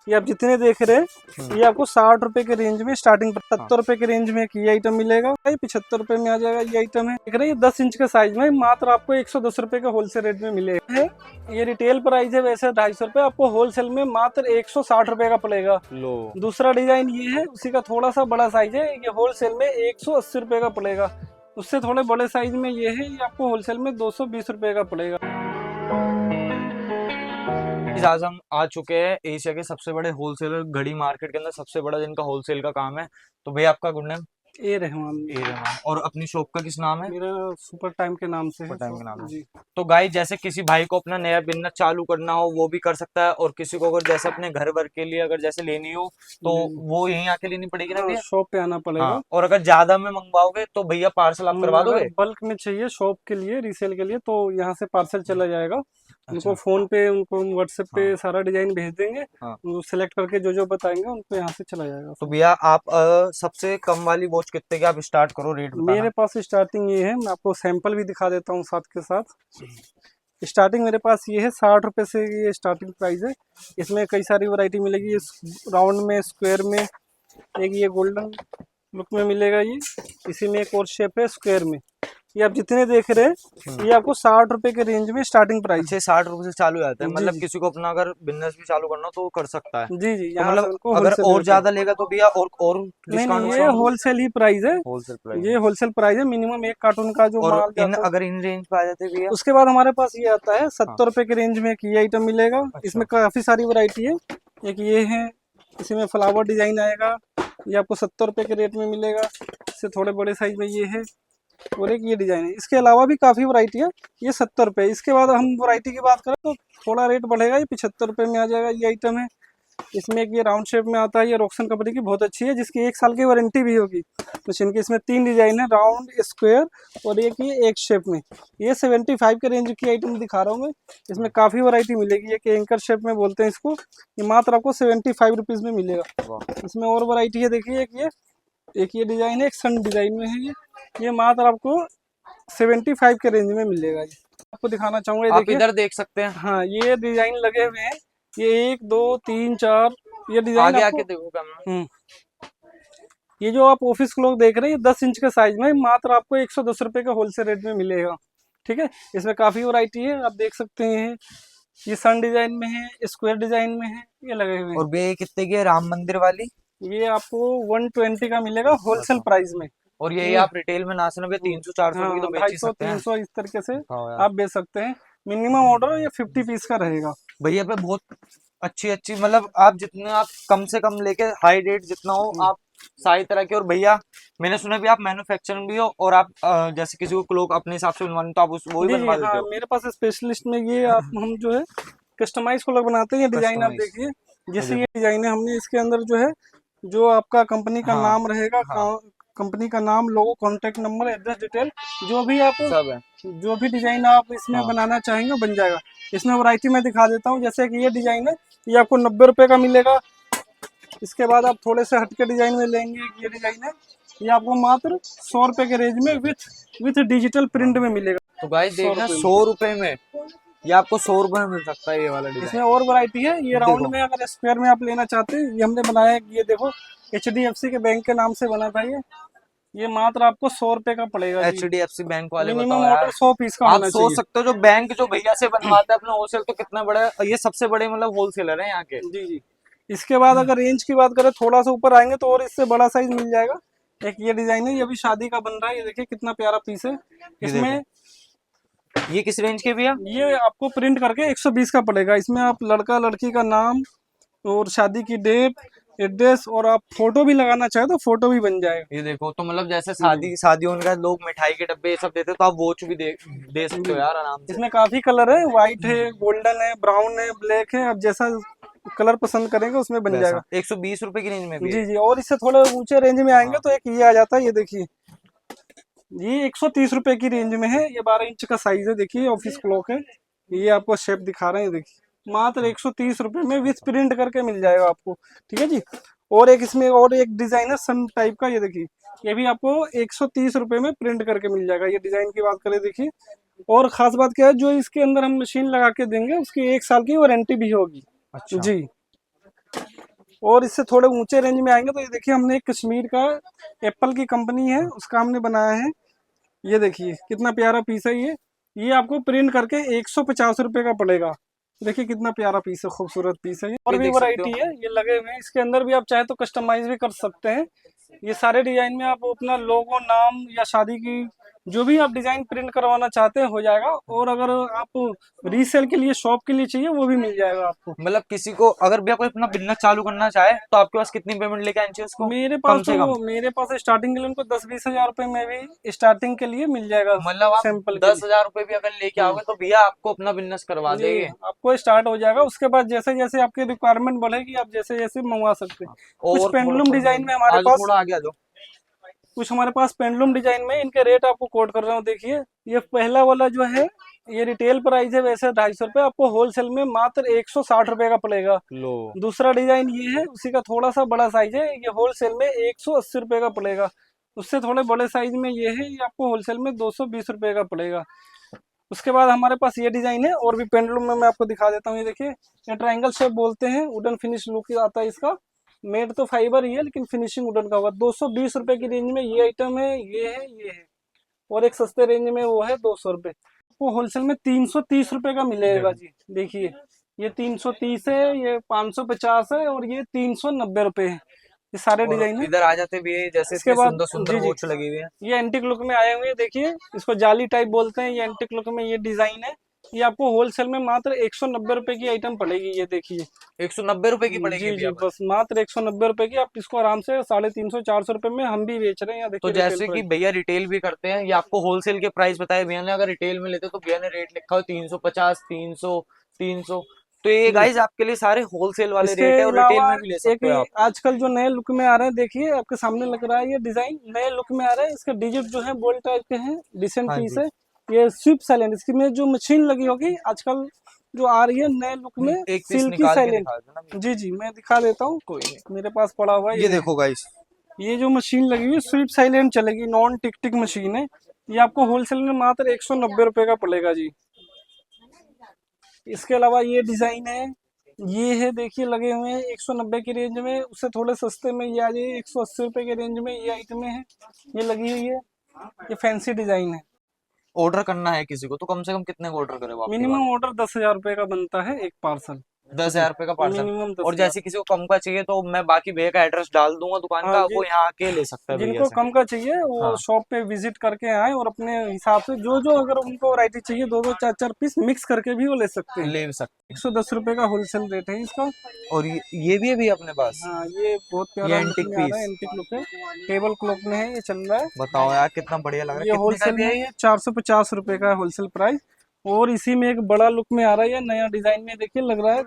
ये आप जितने देख रहे हैं ये आपको 60 रुपए के रेंज में स्टार्टिंग 70 रुपए के रेंज में ये आइटम मिलेगा। 75 रुपए में आ जाएगा ये आइटम है। देख रहे हैं 10 इंच का साइज में मात्र आपको 110 रुपए का होलसेल रेट में मिलेगा। ये रिटेल प्राइस है वैसे 250 रुपए, आपको होलसेल में मात्र 160 रुपए का पड़ेगा। लो दूसरा डिजाइन ये है, उसी का थोड़ा सा बड़ा साइज है, ये होलसेल में 180 रुपए का पड़ेगा। उससे थोड़े बड़े साइज में ये है, ये आपको होलसेल में 220 रुपए का पड़ेगा। आज हम आ चुके हैं एशिया के सबसे बड़े होलसेलर घड़ी मार्केट के अंदर, सबसे बड़ा जिनका होलसेल का काम है। तो भैया आपका गुड नेम? ए रहमान। और अपनी शॉप का किस नाम है? मेरा सुपर टाइम के नाम से है। सुपर टाइम के नाम है जी। तो गाइस जैसे किसी भाई को अपना नया बिजनेस चालू करना हो वो भी कर सकता है, और किसी को अगर जैसे अपने घर भर के लिए अगर जैसे लेनी हो तो वो यहीं आके लेनी पड़ेगी ना भैया? शॉप पे आना पड़ेगा। हाँ, और अगर ज्यादा में मंगवाओगे तो भैया पार्सल आप करवा दोगे? बल्क में चाहिए शॉप के लिए, रीसेल के लिए, तो यहाँ से पार्सल चला जाएगा। उनको अच्छा। फोन पे, उनको व्हाट्सएप पे हाँ। सारा डिजाइन भेज देंगे। हाँ। वो सिलेक्ट करके जो जो बताएंगे उनको यहाँ से चला जाएगा। तो भैया आप सबसे कम वाली वॉच कितने की आप स्टार्ट करो रेट बताना। मेरे पास स्टार्टिंग ये है, मैं आपको सैंपल भी दिखा देता हूँ साथ के साथ। स्टार्टिंग मेरे पास ये है 60 रुपए से, ये स्टार्टिंग प्राइस है। इसमें कई सारी वैरायटी मिलेगी, राउंड में, स्क्वायर में, एक ये गोल्डन लुक में मिलेगा। ये इसी में एक और शेप है स्क्वायर में। ये आप जितने देख रहे हैं ये आपको 60 रुपए के रेंज में स्टार्टिंग प्राइस है। 60 रुपए से चालू जाता है, जी, मतलब जी। किसी को अपना अगर बिजनेस भी चालू करना हो तो वो कर सकता है। जी जी, तो मतलब अगर और ज्यादा लेगा तो भैया और नहीं, ये होलसेल ही प्राइस है। होलसेल प्राइस, ये होलसेल प्राइस है। मिनिमम एक कार्टून का जो माल जाता है। अगर इन रेंज पे आ जाते भैया? उसके बाद हमारे पास ये आता है 70 रुपए के रेंज में एक ये आइटम मिलेगा। अच्छा। इसमें काफी सारी वैरायटी है। एक ये है, इसमें फ्लावर डिजाइन आएगा, ये आपको 70 रुपए के रेट में मिलेगा। इससे थोड़े बड़े साइज में ये है, और एक ये डिजाइन है। इसके अलावा भी काफी वैरायटी है। ये 70 रुपए। इसके बाद हम वैरायटी की बात करें तो थोड़ा रेट बढ़ेगा, ये 75 रुपए में आ जाएगा ये आइटम है। इसमें एक ये राउंड शेप में आता है, ये रॉक्सन कंपनी की बहुत अच्छी है, जिसकी 1 साल की वारंटी भी होगी मशीन की। इसमें 3 डिजाइन है, राउंड, स्क्वायर और एक ये एक शेप में। ये 75 के रेंज की आइटम दिखा रहा हूँ मैं। इसमें काफी वैरायटी मिलेगी। एक एंकर शेप में बोलते हैं इसको, ये मात्र आपको 75 रुपीज में मिलेगा। इसमें और वैरायटी है, देखिए एक ये डिजाइन है, एक सन डिजाइन में है। ये मात्र आपको 75 के रेंज में मिलेगा। ये आपको दिखाना चाहूंगा, आप इधर देख सकते हैं। हाँ, ये डिजाइन लगे हुए हैं। ये 1 2 3 4 ये डिजाइन आगे आपको आके देखो कैमरा। ये जो आप ऑफिस क्लॉक देख रहे हैं, ये 10 इंच के साइज में मात्र आपको 110 रुपए का होलसेल रेट में मिलेगा। ठीक है, इसमें काफी वैरायटी है, आप देख सकते हैं। ये सन डिजाइन में है, स्क्वायर डिजाइन में है, ये लगे हुए हैं। और भैया कितने की है राम मंदिर वाली? ये आपको 120 का मिलेगा होलसेल प्राइस में। और ये आप रिटेल में ना से 300-400 की तो बेच ही सकते हैं। 300 इस तरीके से आप बेच सकते हैं। मिनिमम ऑर्डर ये 50 पीस का रहेगा भैया पे। बहुत अच्छी मतलब आप जितने आप कम से कम लेके हाई रेट जितना हो आप सारी तरह के। और भैया मैंने सुना भी आप मैन्युफैक्चरिंग भी हो, और आप जैसे किसी को क्लोक अपने हिसाब से बनवाने तो आप वो भी बनवा देते हो? मेरे पास स्पेशलिस्ट में ये हम जो है कस्टमाइज क्लोक बनाते हैं। ये डिजाइन आप देखिए, जैसे ये डिजाइन है, हमने इसके अंदर जो है, जो आपका कंपनी का नाम रहेगा, कंपनी का नाम, लोगो, कॉन्टेक्ट नंबर, एड्रेस डिटेल, जो भी आप सब है, जो भी डिजाइन आप इसमें बनाना चाहेंगे बन जाएगा। इसमें वैरायटी मैं दिखा देता हूँ। जैसे कि ये डिजाइन है, ये आपको 90 रुपए का मिलेगा। इसके बाद आप थोड़े से हटके डिजाइन में लेंगे, ये डिजाइन है, ये आपको मात्र 100 रुपए के रेंज में विथ डिजिटल प्रिंट में मिलेगा। तो गाइस देखना 100 रुपए में, ये आपको 100 रुपए में मिल सकता है ये वाला डिजाइन। इसमें और वैरायटी है। ये राउंड में अगर स्क्वायर में आप लेना चाहते हैं, ये हमने बनाया है। ये देखो, HDFC के बैंक के नाम से बना था ये मात्र आपको 100 रुपए का पड़ेगा। HDFC बैंक वाले मिनिमम ऑर्डर 100 पीस का आप सोच सकते हो जो बैंक जो भैया से बनवाता है अपना होलसेल, तो कितना बड़ा है। ये सबसे बड़े मतलब होलसेलर है यहाँ के। जी जी। इसके बाद अगर रेंज की बात करें, थोड़ा सा ऊपर आएंगे तो और इससे बड़ा साइज मिल जाएगा। एक ये डिजाइन है, ये भी शादी का बन रहा है। ये देखिए कितना प्यारा पीस है। इसमें ये किस रेंज के भैया? ये आपको प्रिंट करके 120 का पड़ेगा। इसमें आप लड़का लड़की का नाम और शादी की डेट, एड्रेस, और आप फोटो भी लगाना चाहे तो फोटो भी बन जाएगा। ये देखो, तो मतलब जैसे शादी उनका लोग मिठाई के डब्बे ये सब देते हैं, तो आप वॉच भी दे सकते हो यार आराम से। इसमें काफी कलर है, व्हाइट है, गोल्डन है, ब्राउन है, ब्लैक है। आप जैसा कलर पसंद करेंगे उसमें बन जाएगा। 120 रुपए की रेंज में भी? जी जी। और इससे थोड़े ऊंचे रेंज में आएंगे तो एक ये आ जाता है, ये देखिए, ये 130 रुपए की रेंज में है। ये 12 इंच का साइज है। देखिए ऑफिस क्लॉक है, ये आपको शेप दिखा रहे हैं। देखिए मात्र 130 रुपए में विथ प्रिंट करके मिल जाएगा आपको। ठीक है जी। और एक इसमें और एक डिजाइन है सन टाइप का, ये देखिए, ये भी आपको 130 रुपए में प्रिंट करके मिल जाएगा। ये डिजाइन की बात करें, देखिए, और खास बात क्या है, जो इसके अंदर हम मशीन लगा के देंगे उसकी 1 साल की वारंटी भी होगी। अच्छा जी। और इससे थोड़े ऊंचे रेंज में आएंगे तो ये देखिए हमने एक कश्मीर का एप्पल की कंपनी है उसका हमने बनाया है। ये देखिए कितना प्यारा पीस है ये आपको प्रिंट करके 150 रुपये का पड़ेगा। देखिए कितना प्यारा पीस है, खूबसूरत पीस है ये। और ये भी देख सकते वैरायटी हो। है, ये लगे हुए हैं इसके अंदर भी, आप चाहे तो कस्टमाइज भी कर सकते हैं। ये सारे डिजाइन में आप अपना लोगो, नाम या शादी की जो भी आप डिजाइन प्रिंट करवाना चाहते हैं हो जाएगा। और अगर आप रीसेल के लिए, शॉप के लिए चाहिए, वो भी मिल जाएगा आपको। मतलब किसी को अगर भैया कोई अपना बिजनेस चालू करना चाहे तो आपके पास कितनी पेमेंट लेके आनी चाहिए उसको? कम से कम मेरे पास स्टार्टिंग के लिए उनको 10-20 हज़ार रुपए में भी स्टार्टिंग के लिए मिल जाएगा, मतलब आप सैंपल के लिए। 10,000 रुपए भी अगर लेके आओगे तो भैया आपको अपना बिजनेस करवा जी, देंगे। आपको स्टार्ट हो जाएगा। उसके बाद जैसे जैसे आपकी रिक्वायरमेंट बढ़ेगी आप जैसे जैसे मंगवा सकते हैं। कुछ और थोड़ा पेंडुलम डिजाइन में हमारे आज पास, थोड़ा आगे आ जाओ। कुछ हमारे पास पेंडुलम डिजाइन में इनके रेट आपको कोट कर रहा हूँ। देखिए ये पहला वाला जो है ये रिटेल प्राइस है वैसे 250 रुपये, आपको होलसेल में मात्र 160 रुपये का पड़ेगा। लो, दूसरा डिजाइन ये है, उसी का थोड़ा सा बड़ा साइज है, ये होलसेल में 180 रुपये का पड़ेगा। उससे थोड़े बड़े साइज में ये है, ये आपको होलसेल में 220 रुपये का पड़ेगा। उसके बाद हमारे पास ये डिजाइन है और भी पेंडुलम में मैं आपको दिखा देता हूँ। ये देखिए ये ट्रायंगल शेप बोलते हैं, वुडन फिनिश लुक आता है इसका। मेड तो फाइबर ही है लेकिन फिनिशिंग वुडन का होगा। 220 रुपये की रेंज में ये आइटम है, ये है। और एक सस्ते रेंज में वो है 200 रुपये। वो होलसेल में 330 रुपये का मिलेगा जी। देखिए ये 330 है, ये 550 है और ये 390 रुपये है। ये सारे और डिजाइन है। इधर आ जाते भी जैसे इसके इतने बाद सुंदर सुंदर जी जी, वॉच लगी हुई है। ये एंटिक लुक में आए हुए हैं। देखिए इसको जाली टाइप बोलते हैं, ये एंटिक लुक में ये डिजाइन है। ये आपको होलसेल में मात्र 190 रुपये की आइटम पड़ेगी। ये देखिए 190 रुपए की पड़ेगी जी भैया जी, बस। बस मात्र 190 रुपये की। आप इसको आराम से 350-400 रुपये में हम भी बेच रहे हैं। यहाँ तो देखिए रिटेल जैसे कि प्राइस। भैया रिटेल भी करते हैं, ये आपको होलसेल के प्राइस बताए भैया ने, अगर रिटेल में लेते तो भैया ने रेट लिखा हो 350, 300, 300। तो ये जी, गाइस आपके लिए सारे होलसेल वाले इसके रेट है और रिटेल अलावा में भी ले एक सकते हो आप। आजकल जो नए लुक में आ रहे हैं, देखिए आपके सामने लग रहा है ये डिजाइन नए लुक में आ रहा है। इसके डिजिट जो है बोल्ट टाइप के हैं, डिसेंट हाँ पीस जी। है। ये स्विफ्ट साइलेंट, इसकी में जो मशीन लगी होगी आजकल जो आ रही है नए लुक में, एक पीस सिल्की निकाल के साइलेंट। दिखा देना भैया। जी जी, मैं दिखा देता हूँ, कोई नहीं। मेरे पास पड़ा हुआ है ये ये देखिए। देखो गाइस, ये जो मशीन लगी हुई है स्विफ्ट साइलेंट चलेगी, नॉन टिक टिक मशीन है। ये आपको होलसेल में मात्र 190 रुपये का पड़ेगा जी। इसके अलावा ये डिजाइन है, ये है देखिए लगे हुए हैं 190 की रेंज में। उससे थोड़े सस्ते में ये आ जाइए 180 रुपये के रेंज में, ये आइटमें हैं, ये लगी हुई है। ये फैंसी डिजाइन है। ऑर्डर करना है किसी को तो कम से कम कितने का ऑर्डर करे वो आपके पास? मिनिमम ऑर्डर 10,000 रुपये का बनता है एक पार्सल। 10,000 रुपए का पार्सल। मिनिमम दस और हजार जैसे किसी को कम का चाहिए तो मैं बाकी भैया का एड्रेस डाल दूंगा दुकान हाँ का, जी, वो यहाँ आके ले सकता है भैया जिनको से। कम का चाहिए वो हाँ, शॉप पे विजिट करके आए और अपने हिसाब से जो जो अगर उनको वैरायटी चाहिए, दो दो चार चार पीस मिक्स करके भी वो ले सकते हैं। ले भी सकते 110 रुपये का होलसेल रेट है इसका। हैं। और ये भी है भैया अपने पास, हाँ ये बहुत ये प्यारा लुक एंटिक में आ रहा है, पीस। एंटिक लुक है। टेबल क्लॉक में है, ये चल रहा है। बताओ यार कितना बढ़िया लग रहा है, ये कितने का है होलसेल भैया में ये? 450 रुपये का होलसेल प्राइस। और इसी में एक बड़ा लुक में आ रहा है, ये नया डिजाइन में देखिए लग रहा है,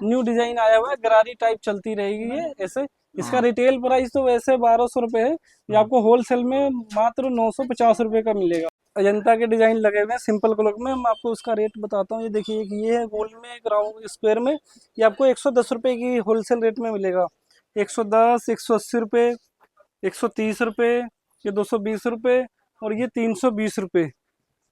न्यू डिजाइन आया हुआ है, गरारी टाइप चलती रहेगी ये ऐसे। इसका हाँ। रिटेल प्राइस तो वैसे 1200 रुपये है, ये आपको होलसेल में मात्र 950 रुपये का मिलेगा। अजंता के डिजाइन लगे हुए हैं सिंपल क्लॉक में, मैं आपको उसका रेट बताता हूँ। ये देखिए एक ये है गोल्ड में, एक राउंड स्क्वायर में, ये आपको 110 रुपये की होलसेल रेट में मिलेगा। 110, 180 रुपये, 130 रुपये, ये 220 रुपये और ये 320 रुपये।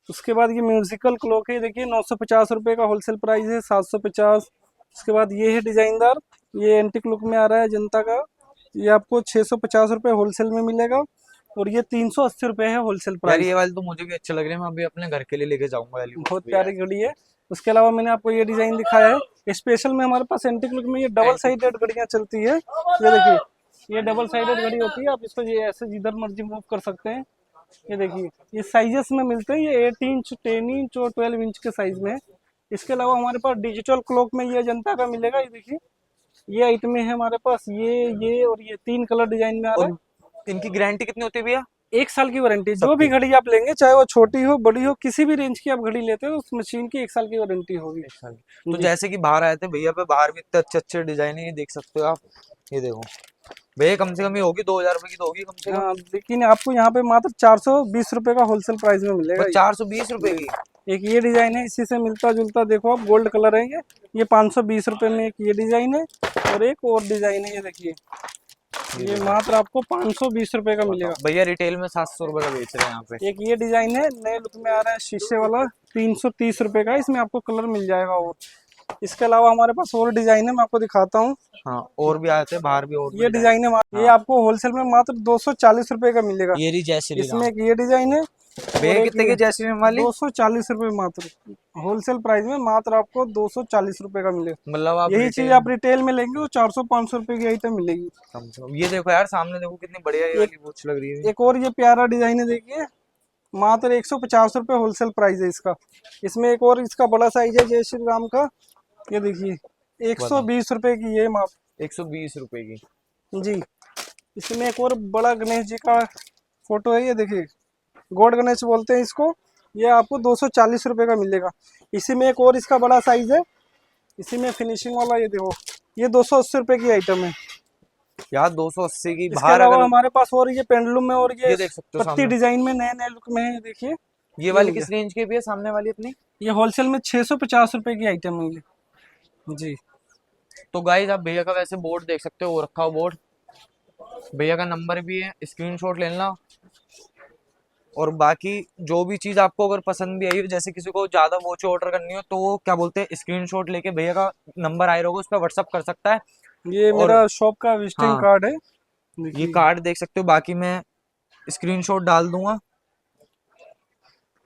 उसके बाद ये म्यूजिकल क्लॉक है, देखिए 950 रुपये का होलसेल प्राइस है, 750। उसके बाद ये है डिजाइनदार, ये एंटिक लुक में आ रहा है जनता का, ये आपको 650 रुपये होलसेल में मिलेगा। और ये 380 रुपये है होलसेल यार प्राइस। ये वाले तो मुझे भी अच्छे लग रहे हैं, मैं अभी अपने घर के लिए लेके जाऊंगा वाली वॉच बहुत भैया। प्यारी घड़ी है। उसके अलावा मैंने आपको ये डिजाइन दिखाया है स्पेशल में, हमारे पास एंटिक लुक में ये डबल एंटिक साइडेड घड़ियां चलती है। ये देखिए ये डबल साइडेड घड़ी होती है, आप इसको ये ऐसे जिधर मर्जी मूव कर सकते हैं। ये देखिए ये साइजेस में मिलते हैं, ये 8 इंच, 10 इंच और 12 इंच के साइज में है। इसके अलावा हमारे पास डिजिटल क्लॉक में ये जनता का मिलेगा। ये देखिए ये आइटमें है हमारे पास, ये और ये 3 कलर डिजाइन में आ रहा और इनकी गारंटी कितनी होती है भैया? है। 1 साल की वारंटी, जो भी सबकी घड़ी आप लेंगे चाहे वो छोटी हो बड़ी हो, किसी भी रेंज की आप घड़ी लेते हो उस मशीन की 1 साल की वारंटी होगी। 1 साल। तो जी जैसे कि बाहर आए थे भैया पे, बाहर भी इतने अच्छे अच्छे डिजाइन है, ये देख सकते हो आप। ये देखो भैया, कम से कम ये होगी 2,000 रुपए की तो होगी कम से कम। हाँ, लेकिन आपको यहाँ पे मात्र 420 रुपये का होलसेल प्राइस में मिलेगा बस ये। 420 रुपए की। एक ये डिजाइन है इसी से मिलता जुलता, देखो आप गोल्ड कलर है ये 520 रुपये में एक ये डिजाइन है। और एक और डिजाइन है, ये देखिए ये मात्र आपको 520 रुपये का मिलेगा। भैया रिटेल में 700 रुपए का बेच रहे हैं यहाँ पे। एक ये डिजाइन है नए लुक में आ रहा है शीशे वाला, 330 रुपये का, इसमें आपको कलर मिल जाएगा। और इसके अलावा हमारे पास और डिजाइन है, मैं आपको दिखाता हूँ। हाँ, और भी आए थे बाहर भी, और भी ये डिजाइन है, ये हाँ। आपको होलसेल में मात्र 240 रुपए का मिलेगा। ये रही जय श्री राम। इसमें एक ये डिजाइन है और भैया एक कितने ये की जय श्री राम वाली? 240 रुपए मात्र, होलसेल प्राइस में मात्र आपको 240 रुपए का मिलेगा। मतलब आप यही चीज रिटेल आप रिटेल में लेंगे तो 400-500 रुपए की आइटम मिलेगी। कम से कम। ये देखो यार सामने देखो कितनी बढ़िया ये एक वाली वॉच लग रही है। एक और ये प्यारा डिजाइन है, देखिए मात्र 150 रुपए होलसेल प्राइस है इसका। इसमें एक और इसका बड़ा साइज है जय श्री राम का, ये देखिए 120 रुपए की ये मात्र। 120 रुपए की। जी, इसमें एक और बड़ा गणेश जी का फोटो है, ये देखिए गॉड गणेश बोलते हैं इसको। ये आपको 240 रुपए का मिलेगा। इसी में एक और इसका बड़ा साइज है, इसी में फिनिशिंग वाला, ये देखो ये 280 रुपए की आइटम है। यार 280 की इसके बाहर अलावा अगर हमारे पास और ये पेंडुलम में और ये ये देख सकते हो पत्ती सामने। डिजाइन में नए नए लुक में है, देखिए ये वाली किस रेंज की भी है सामने वाली अपनी? ये होलसेल में 650 रुपए की आइटम है ये। जी, तो गाइज आप भैया का वैसे बोर्ड देख सकते हो, वो रखा हुआ बोर्ड, भैया का नंबर भी है, स्क्रीनशॉट ले लेना। और बाकी जो भी चीज आपको अगर पसंद भी आई हो, जैसे किसी को ज्यादा वॉच ऑर्डर करनी हो, तो वो क्या बोलते हैं स्क्रीनशॉट लेके भैया का नंबर आया होगा उस पर व्हाट्सअप कर सकता है। ये और मेरा शॉप का विजिटिंग हाँ, कार्ड है, ये देखिए। कार्ड देख सकते हो, बाकी मैं स्क्रीनशॉट डाल दूंगा।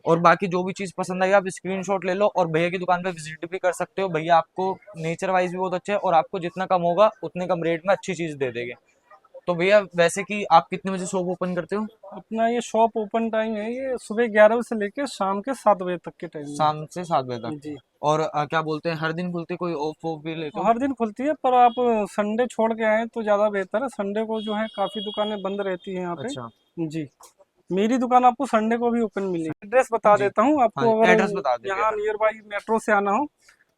और बाकी जो भी चीज पसंद आई आप स्क्रीनशॉट ले लो और भैया की दुकान पे विजिट भी कर सकते हो। भैया आपको नेचर वाइज भी बहुत अच्छे है और आपको जितना कम होगा उतने कम रेट में अच्छी चीज दे देंगे। तो भैया वैसे कि आप कितने बजे शॉप ओपन करते हो? अपना ये शॉप ओपन टाइम है, ये सुबह 11 बजे से लेके शाम के 7 बजे तक के टाइम में। शाम से 7 बजे तक। जी, और क्या बोलते हैं हर दिन खुलती है, कोई ऑफ ऑफ भी लेते हो? हर दिन खुलती है, पर आप संडे छोड़ के आए तो ज़्यादा बेहतर है। संडे को जो है काफ़ी दुकानें बंद रहती हैं यहाँ पे। अच्छा जी, मेरी दुकान आपको संडे को भी ओपन मिलेगी। एड्रेस बता जी। देता हूँ हाँ, आपको, अगर एड्रेस बता दे यहाँ भैया। नियर बाई मेट्रो से आना हो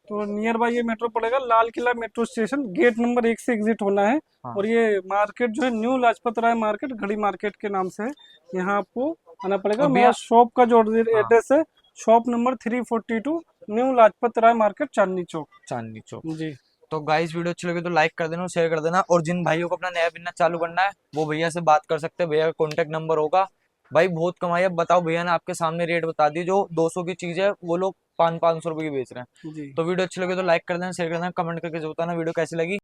तो नियर बाई ये मेट्रो पड़ेगा, Lal Qila metro station, gate number 1 से एग्जिट होना है। हाँ और ये मार्केट जो है न्यू लाजपत राय मार्केट, घड़ी मार्केट के नाम से है, यहाँ आपको आना पड़ेगा। और मेरा भैया शॉप का जो हाँ, एड्रेस है, shop number 342, new Lajpat Rai market, Chandni Chowk. Chandni Chowk. जी, तो गाइस वीडियो अच्छी लगी तो लाइक कर देना और शेयर कर देना। और जिन भाइयों को अपना नया बिजनेस चालू करना है वो भैया से बात कर सकते हैं, भैया का कॉन्टेक्ट नंबर होगा। भाई बहुत कमाई है, बताओ भैया ने आपके सामने रेट बता दी, जो 200 की चीज है वो लोग 500-500 रुपए की बेच रहे हैं। जी। तो वीडियो अच्छी लगी तो लाइक कर देना, शेयर कर देना, कमेंट करके जो बताना वीडियो कैसी लगी।